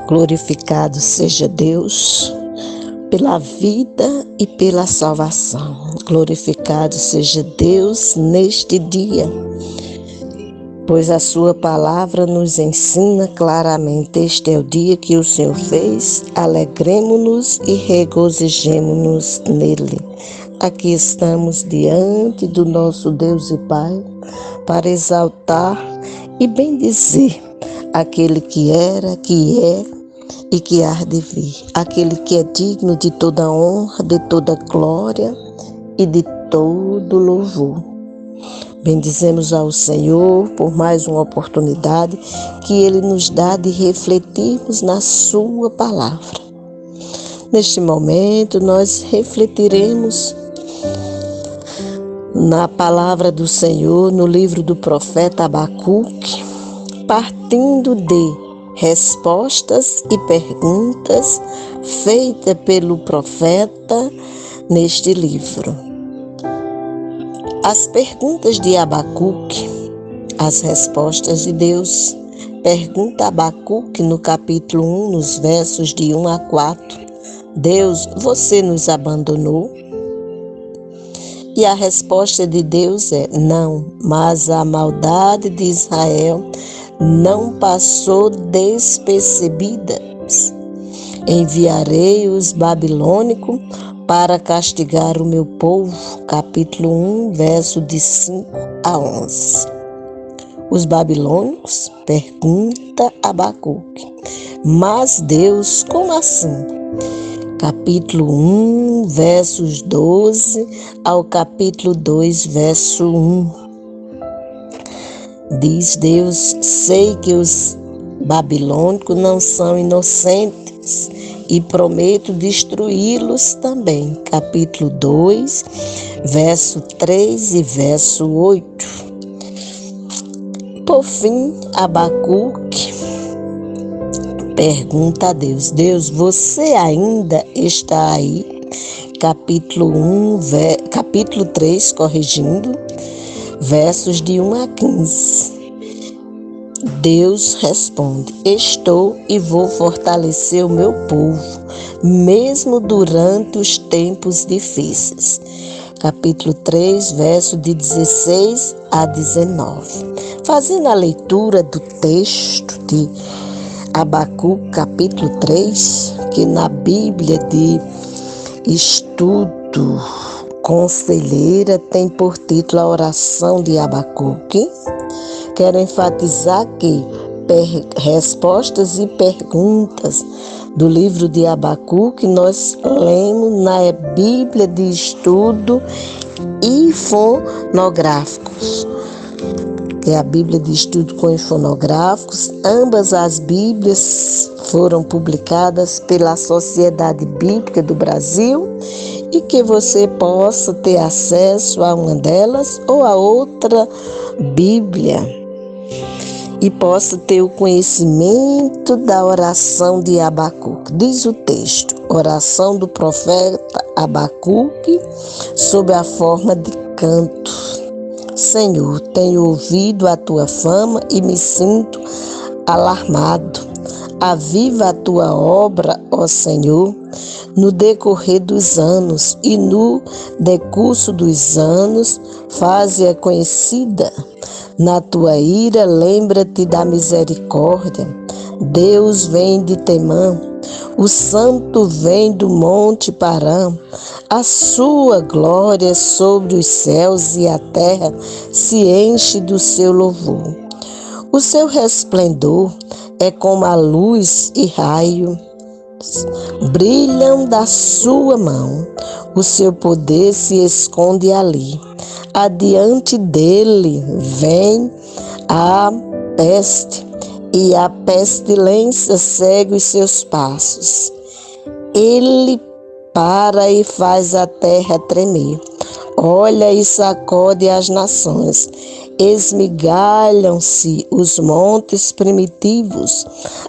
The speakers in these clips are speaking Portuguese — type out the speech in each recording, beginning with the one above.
Glorificado seja Deus pela vida e pela salvação. Glorificado seja Deus neste dia, pois a sua palavra nos ensina claramente: este é o dia que o Senhor fez, alegremo-nos e regozijemo-nos nele. Aqui estamos diante do nosso Deus e Pai para exaltar e bendizer aquele que era, que é e que há de vir, aquele que é digno de toda honra, de toda glória e de todo louvor. Bendizemos ao Senhor por mais uma oportunidade que Ele nos dá de refletirmos na sua palavra. Neste momento, nós refletiremos na palavra do Senhor, no livro do profeta Abacuque, partindo de respostas e perguntas feitas pelo profeta neste livro. As perguntas de Abacuque, as respostas de Deus. Pergunta Abacuque no capítulo 1, nos versos de 1 a 4. Deus, você nos abandonou? E a resposta de Deus é: não, mas a maldade de Israel não passou despercebida. Enviarei os babilônicos para castigar o meu povo. Capítulo 1, verso de 5 a 11. Os babilônicos? Pergunta Abacuque. Mas Deus, como assim? Capítulo 1, versos 12 ao capítulo 2, verso 1. Diz Deus: sei que os babilônicos não são inocentes e prometo destruí-los também. Capítulo 2, verso 3 e verso 8. Por fim, Abacuque pergunta a Deus: Deus, você ainda está aí? Capítulo 3, corrigindo, versos de 1 a 15. Deus responde: estou e vou fortalecer o meu povo, mesmo durante os tempos difíceis. Capítulo 3, verso de 16 a 19. Fazendo a leitura do texto de Abacuque, capítulo 3, que na Bíblia de Estudo Conselheira tem por título a oração de Abacuque, quero enfatizar que respostas e perguntas do livro de Abacuque nós lemos na Bíblia de Estudo Infonográficos, que é a Bíblia de Estudo com Infonográficos. Ambas as Bíblias foram publicadas pela Sociedade Bíblica do Brasil e que você possa ter acesso a uma delas ou a outra Bíblia e possa ter o conhecimento da oração de Abacuque. Diz o texto: oração do profeta Abacuque sob a forma de canto. Senhor, tenho ouvido a tua fama e me sinto alarmado. Aviva a tua obra, ó Senhor, no decorrer dos anos, e no decurso dos anos faze-a conhecida. Na tua ira, lembra-te da misericórdia. Deus vem de Temã, o santo vem do monte Parã. A sua glória sobre os céus e a terra se enche do seu louvor. O seu resplendor é como a luz e raio, brilham da sua mão. O seu poder se esconde ali. Adiante dele vem a peste, e a pestilência segue os seus passos. Ele para e faz a terra tremer. Olha e sacode as nações. Esmigalham-se os montes primitivos,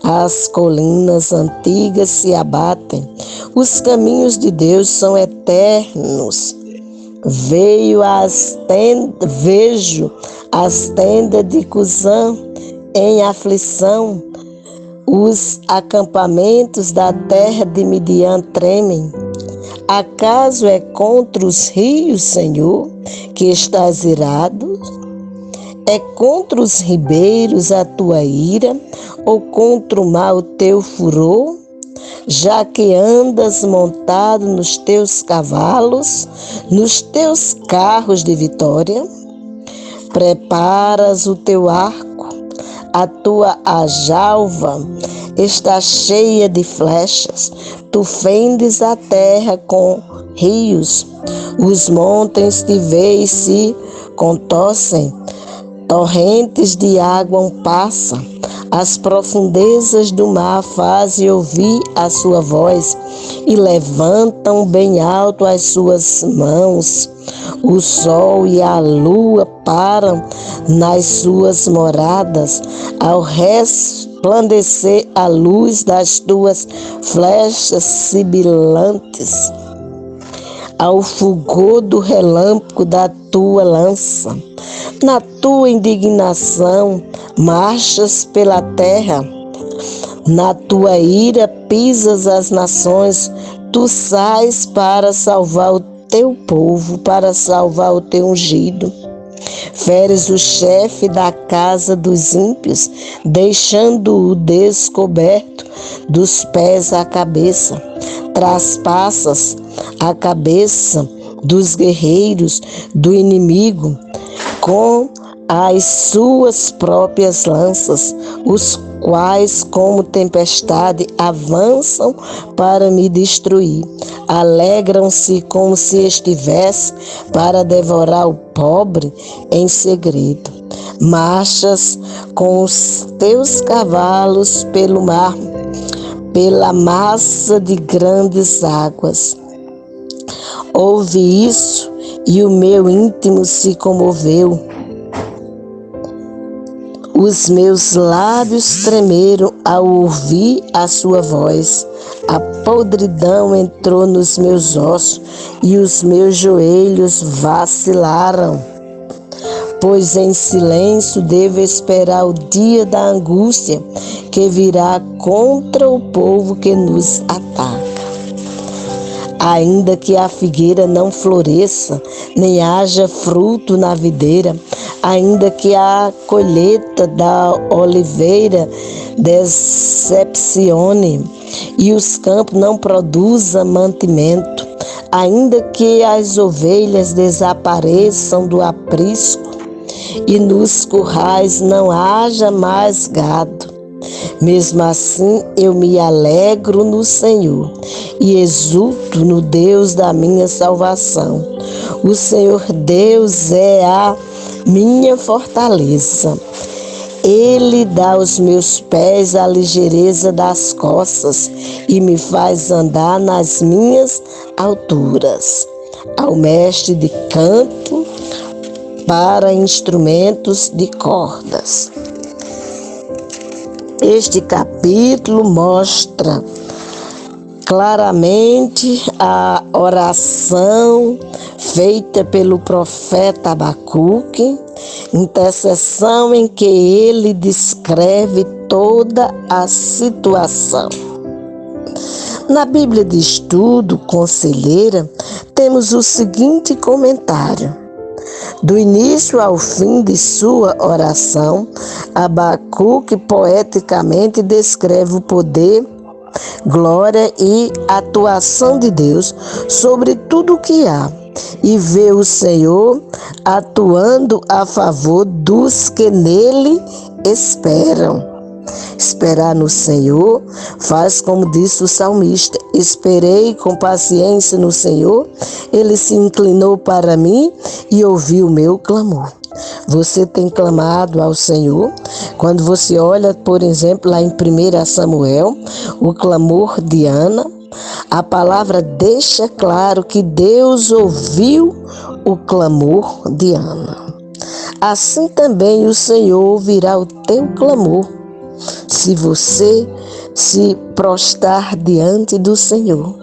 as colinas antigas se abatem. Os caminhos de Deus são eternos. Vejo as tendas de Cusã em aflição. Os acampamentos da terra de Midian tremem. Acaso é contra os rios, Senhor, que estás irado? É contra os ribeiros a tua ira, ou contra o mar o teu furor? Já que andas montado nos teus cavalos, nos teus carros de vitória, preparas o teu arco, a tua aljava está cheia de flechas, tu fendes a terra com rios, os montes de vez se contorcem, torrentes de água passam, as profundezas do mar fazem ouvir a sua voz e levantam bem alto as suas mãos. O sol e a lua param nas suas moradas, ao resplandecer a luz das tuas flechas sibilantes, ao fulgor do relâmpago da tua lança. Na tua indignação marchas pela terra, na tua ira pisas as nações, tu sais para salvar o teu povo, para salvar o teu ungido. Feres o chefe da casa dos ímpios, deixando-o descoberto dos pés à cabeça. Traspassas a cabeça dos guerreiros do inimigo com as suas próprias lanças, os quais, como tempestade, avançam para me destruir. Alegram-se como se estivesse para devorar o pobre em segredo. Marchas com os teus cavalos pelo mar, pela massa de grandes águas. Ouvi isso e o meu íntimo se comoveu. Os meus lábios tremeram ao ouvir a sua voz. A podridão entrou nos meus ossos e os meus joelhos vacilaram. Pois em silêncio devo esperar o dia da angústia que virá contra o povo que nos ataca. Ainda que a figueira não floresça, nem haja fruto na videira, ainda que a colheita da oliveira decepcione e os campos não produzam mantimento, ainda que as ovelhas desapareçam do aprisco e nos currais não haja mais gado, mesmo assim eu me alegro no Senhor e exulto no Deus da minha salvação. O Senhor Deus é a minha fortaleza. Ele dá aos meus pés a ligeireza das costas e me faz andar nas minhas alturas. Ao mestre de canto para instrumentos de cordas. Este capítulo mostra claramente a oração feita pelo profeta Abacuque, intercessão em que ele descreve toda a situação. Na Bíblia de Estudo Conselheira, temos o seguinte comentário. Do início ao fim de sua oração, Abacuque poeticamente descreve o poder, glória e atuação de Deus sobre tudo o que há e vê o Senhor atuando a favor dos que nele esperam. Esperar no Senhor faz como disse o salmista: esperei com paciência no Senhor, ele se inclinou para mim e ouviu o meu clamor. Você tem clamado ao Senhor? Quando você olha, por exemplo, lá em 1 Samuel, o clamor de Ana, a palavra deixa claro que Deus ouviu o clamor de Ana. Assim também o Senhor ouvirá o teu clamor, se você se prostrar diante do Senhor,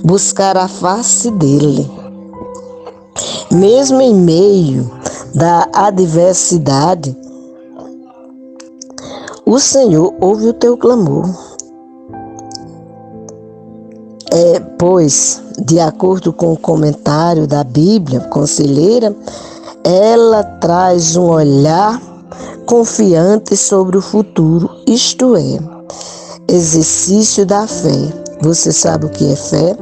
buscar a face dele. Mesmo em meio da adversidade, O Senhor ouve o teu clamor. Pois, de acordo com o comentário da Bíblia Conselheira, ela traz um olhar confiante sobre o futuro, isto é, exercício da fé. Você sabe o que é fé?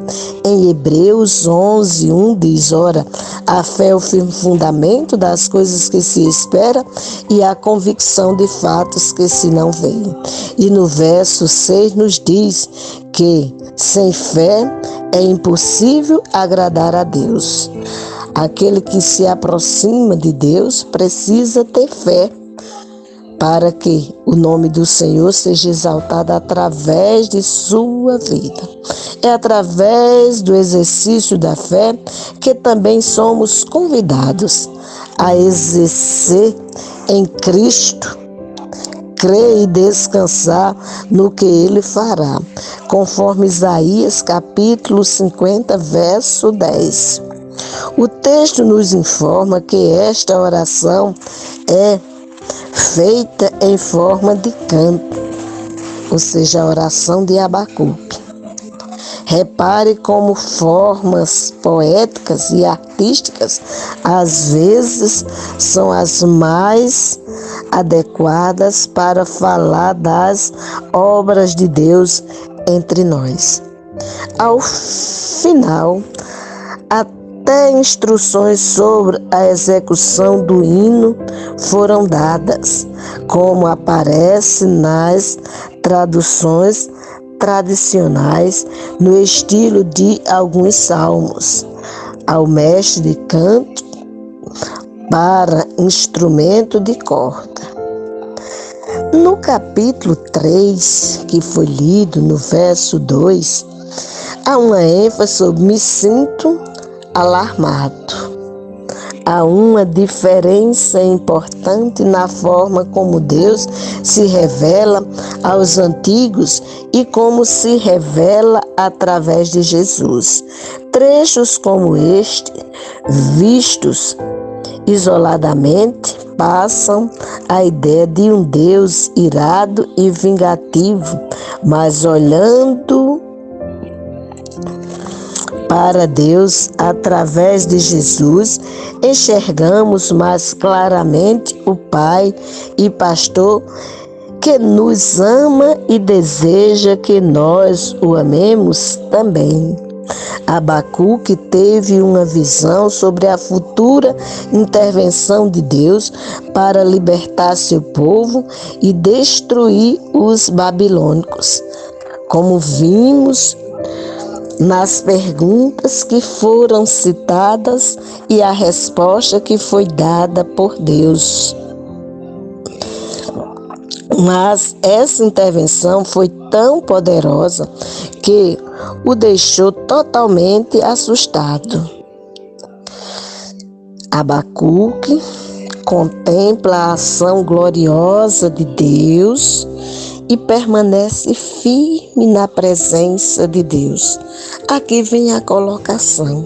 Em Hebreus 11:1 diz: ora, a fé é o firme fundamento das coisas que se espera e a convicção de fatos que se não veem. E no verso 6 nos diz que sem fé é impossível agradar a Deus. Aquele que se aproxima de Deus precisa ter fé para que o nome do Senhor seja exaltado através de sua vida. É através do exercício da fé que também somos convidados a exercer em Cristo, crer e descansar no que Ele fará, conforme Isaías capítulo 50, verso 10. O texto nos informa que esta oração é feita em forma de canto, ou seja, a oração de Abacuque. Repare como formas poéticas e artísticas às vezes são as mais adequadas para falar das obras de Deus entre nós. Ao final, até instruções sobre a execução do hino foram dadas, como aparece nas traduções tradicionais no estilo de alguns salmos, ao mestre de canto para instrumento de corda. No capítulo 3, que foi lido no verso 2, há uma ênfase sobre me sinto alarmado. Há uma diferença importante na forma como Deus se revela aos antigos e como se revela através de Jesus. Trechos como este, vistos isoladamente, passam a ideia de um Deus irado e vingativo, mas olhando para Deus, através de Jesus, enxergamos mais claramente o Pai e Pastor que nos ama e deseja que nós o amemos também. Abacuque teve uma visão sobre a futura intervenção de Deus para libertar seu povo e destruir os babilônicos. Como vimos nas perguntas que foram citadas e a resposta que foi dada por Deus. Mas essa intervenção foi tão poderosa que o deixou totalmente assustado. Abacuque contempla a ação gloriosa de Deus e permanece firme na presença de Deus. Aqui vem a colocação.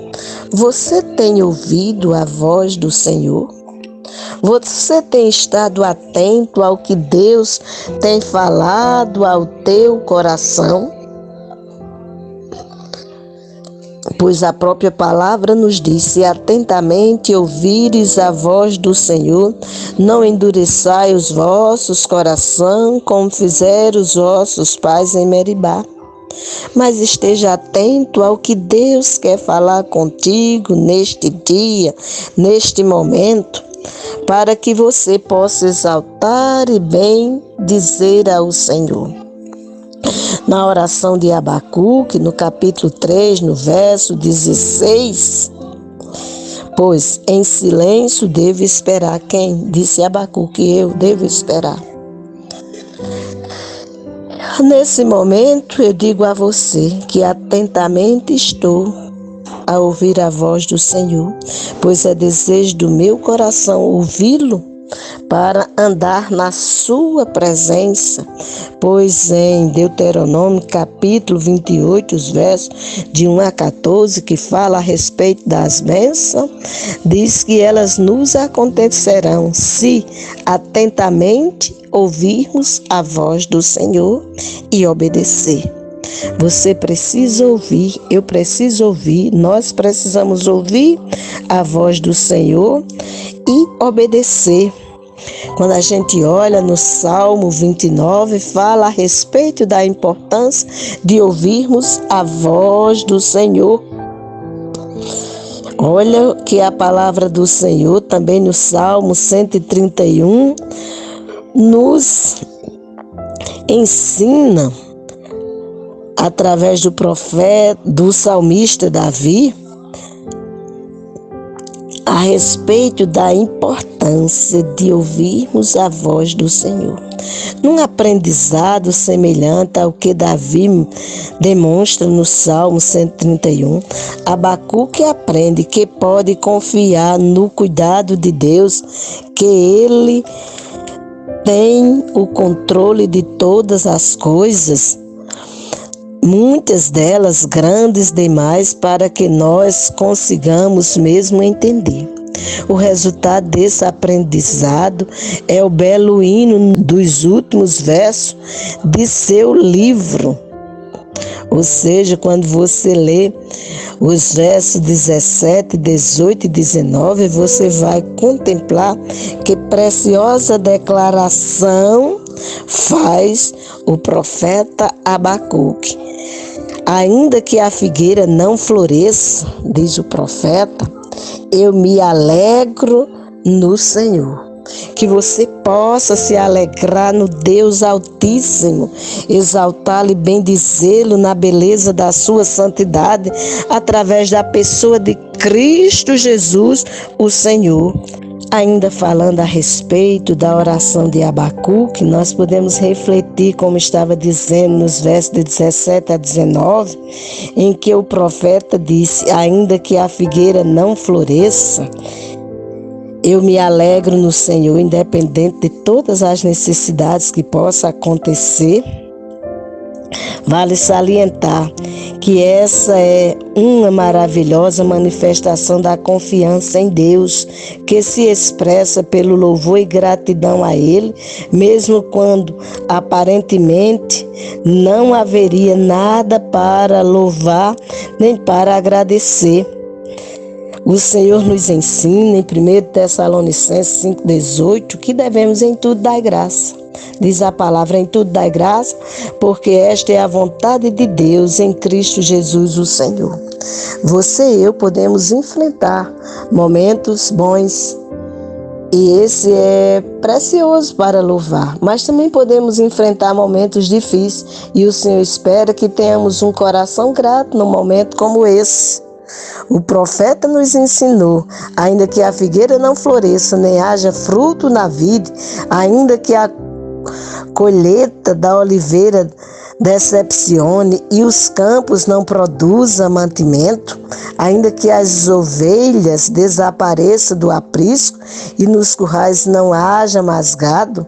Você tem ouvido a voz do Senhor? Você tem estado atento ao que Deus tem falado ao teu coração? Pois a própria palavra nos diz: se atentamente ouvires a voz do Senhor, não endureçai os vossos corações, como fizeram os vossos pais em Meribá. Mas esteja atento ao que Deus quer falar contigo neste dia, neste momento, para que você possa exaltar e bem dizer ao Senhor. Na oração de Abacuque, no capítulo 3, no verso 16, pois em silêncio devo esperar. Quem? Disse Abacuque, eu devo esperar. Nesse momento eu digo a você que atentamente estou a ouvir a voz do Senhor, pois é desejo do meu coração ouvi-lo para andar na sua presença, pois em Deuteronômio capítulo 28, os versos de 1 a 14, que fala a respeito das bênçãos, diz que elas nos acontecerão se atentamente ouvirmos a voz do Senhor e obedecer. Você precisa ouvir, eu preciso ouvir, nós precisamos ouvir a voz do Senhor e obedecer. Quando a gente olha no Salmo 29, fala a respeito da importância de ouvirmos a voz do Senhor. Olha que a palavra do Senhor, também no Salmo 131, nos ensina, através do profeta, do salmista Davi, a respeito da importância de ouvirmos a voz do Senhor. Num aprendizado semelhante ao que Davi demonstra no Salmo 131, Abacuque aprende que pode confiar no cuidado de Deus, que Ele tem o controle de todas as coisas, muitas delas grandes demais para que nós consigamos mesmo entender. O resultado desse aprendizado é o belo hino dos últimos versos de seu livro. Ou seja, quando você lê os versos 17, 18 e 19, você vai contemplar que preciosa declaração faz o profeta Abacuque. Ainda que a figueira não floresça, diz o profeta, eu me alegro no Senhor. Que você possa se alegrar no Deus Altíssimo, exaltá-lo e bendizê-lo na beleza da sua santidade, através da pessoa de Cristo Jesus, o Senhor. Ainda falando a respeito da oração de Abacuque, nós podemos refletir, como estava dizendo nos versos de 17 a 19, em que o profeta disse, ainda que a figueira não floresça, eu me alegro no Senhor, independente de todas as necessidades que possam acontecer. Vale salientar que essa é uma maravilhosa manifestação da confiança em Deus, que se expressa pelo louvor e gratidão a Ele, mesmo quando aparentemente não haveria nada para louvar nem para agradecer. O Senhor nos ensina em 1 Tessalonicenses 5,18 que devemos em tudo dar graça. Diz a palavra, em tudo dar graça, porque esta é a vontade de Deus em Cristo Jesus, o Senhor. Você e eu podemos enfrentar momentos bons, e esse é precioso para louvar, mas também podemos enfrentar momentos difíceis, e o Senhor espera que tenhamos um coração grato num momento como esse. O profeta nos ensinou, ainda que a figueira não floresça, nem haja fruto na vide, ainda que a colheita da oliveira decepcione e os campos não produzam mantimento, ainda que as ovelhas desapareçam do aprisco e nos currais não haja mais gado,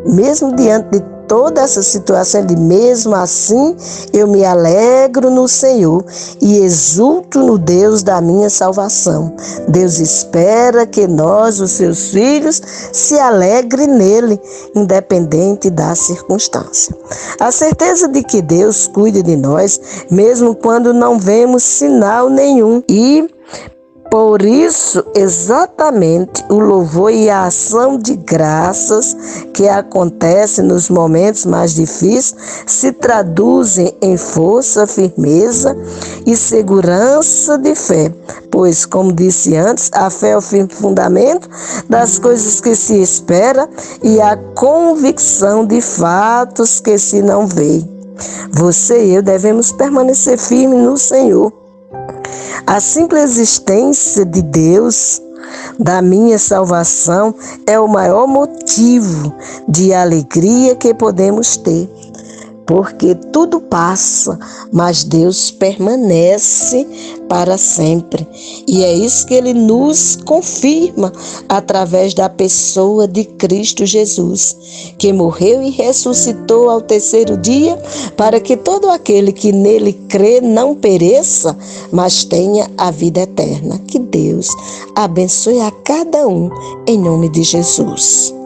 mesmo diante de toda essa situação, mesmo assim eu me alegro no Senhor e exulto no Deus da minha salvação. Deus espera que nós, os seus filhos, se alegrem nele, independente da circunstância. A certeza de que Deus cuida de nós, mesmo quando não vemos sinal nenhum, e por isso, exatamente, o louvor e a ação de graças que acontece nos momentos mais difíceis se traduzem em força, firmeza e segurança de fé. Pois, como disse antes, a fé é o firme fundamento das coisas que se espera e a convicção de fatos que se não veem. Você e eu devemos permanecer firmes no Senhor. A simples existência de Deus, da minha salvação, é o maior motivo de alegria que podemos ter. Porque tudo passa, mas Deus permanece para sempre. E é isso que ele nos confirma através da pessoa de Cristo Jesus, que morreu e ressuscitou ao terceiro dia, para que todo aquele que nele crê não pereça, mas tenha a vida eterna. Que Deus abençoe a cada um, em nome de Jesus.